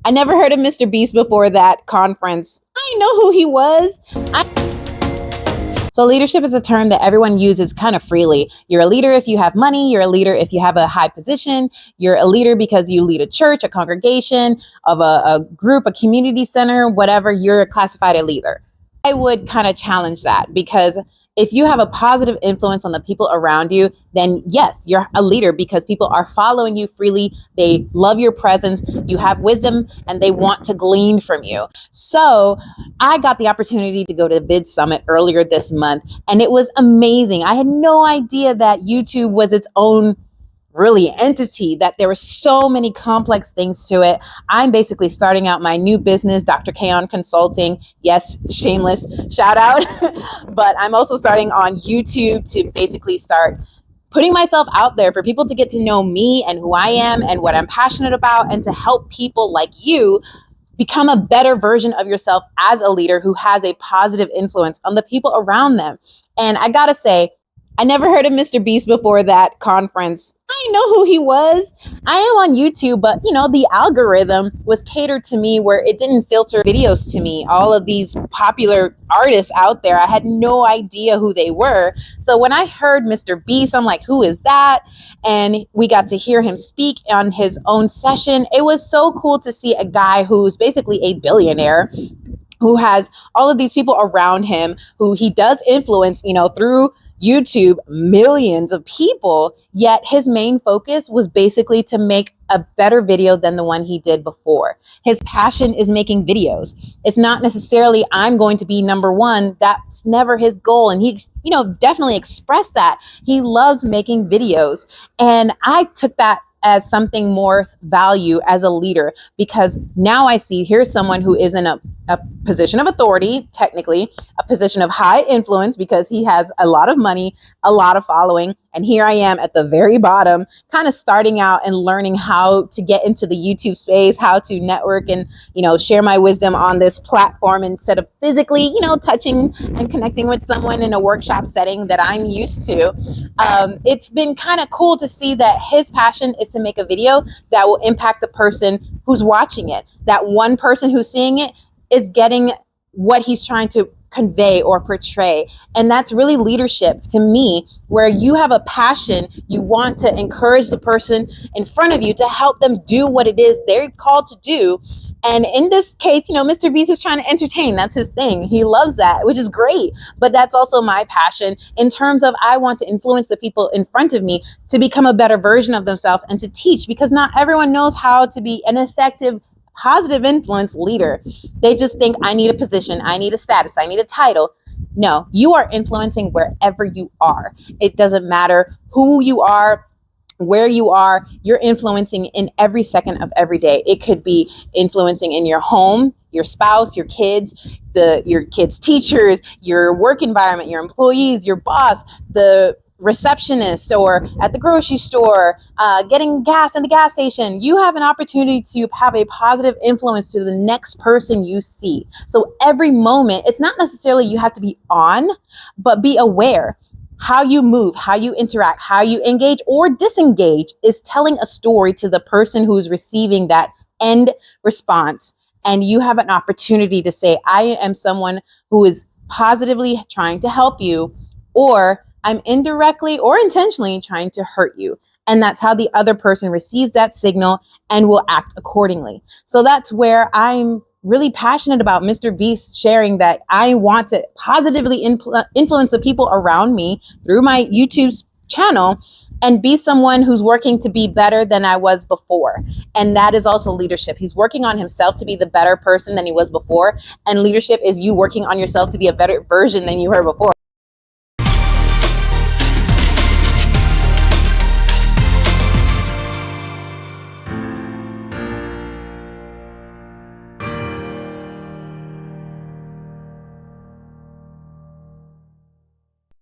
I never heard of Mr. Beast before that conference. I know who he was. So leadership is a term that everyone uses kind of freely. You're a leader if you have money. You're a leader if you have a high position. You're a leader because you lead a church, a congregation, of a group, a community center, whatever. You're classified a leader. I would kind of challenge that, because if you have a positive influence on the people around you, then yes, you're a leader because people are following you freely. They love your presence. You have wisdom and they want to glean from you. So I got the opportunity to go to the Bid Summit earlier this month, and it was amazing. I had no idea that YouTube was its own really entity, that there were so many complex things to it. I'm basically starting out my new business, Dr. Kayon Consulting. Yes, shameless shout out. But I'm also starting on YouTube to basically start putting myself out there for people to get to know me and who I am and what I'm passionate about, and to help people like you become a better version of yourself as a leader who has a positive influence on the people around them. And I gotta say, I never heard of Mr. Beast before that conference. I know who he was. I am on YouTube, but the algorithm was catered to me where it didn't filter videos to me. All of these popular artists out there, I had no idea who they were. So when I heard Mr. Beast, I'm like, who is that? And we got to hear him speak on his own session. It was so cool to see a guy who's basically a billionaire, who has all of these people around him, who he does influence, through YouTube, millions of people, yet his main focus was basically to make a better video than the one he did before. His passion is making videos. It's not necessarily, I'm going to be number one. That's never his goal. And he, definitely expressed that. He loves making videos. And I took that as something more value as a leader, because now I see here's someone who is in a position of authority, technically a position of high influence, because he has a lot of money, a lot of following. And here I am at the very bottom, kind of starting out and learning how to get into the YouTube space, how to network and, share my wisdom on this platform instead of physically, touching and connecting with someone in a workshop setting that I'm used to. It's been kind of cool to see that his passion is to make a video that will impact the person who's watching it. That one person who's seeing it is getting what he's trying to convey or portray. And that's really leadership to me, where you have a passion, you want to encourage the person in front of you to help them do what it is they're called to do. And in this case, Mr. Beast is trying to entertain. That's his thing. He loves that, which is great. But that's also my passion in terms of I want to influence the people in front of me to become a better version of themselves and to teach, because not everyone knows how to be an effective positive influence leader. They just think, I need a position, I need a status, I need a title. No, you are influencing wherever you are. It doesn't matter who you are, where you are, you're influencing in every second of every day. It could be influencing in your home, your spouse, your kids, your kids' teachers, your work environment, your employees, your boss, the receptionist, or at the grocery store, getting gas in the gas station. You have an opportunity to have a positive influence to the next person you see. So every moment, it's not necessarily you have to be on, but be aware. How you move, how you interact, how you engage or disengage is telling a story to the person who's receiving that end response. And you have an opportunity to say, I am someone who is positively trying to help you, or I'm indirectly or intentionally trying to hurt you. And that's how the other person receives that signal and will act accordingly. So that's where I'm really passionate about Mr. Beast sharing that I want to positively influence the people around me through my YouTube channel and be someone who's working to be better than I was before. And that is also leadership. He's working on himself to be the better person than he was before. And leadership is you working on yourself to be a better version than you were before.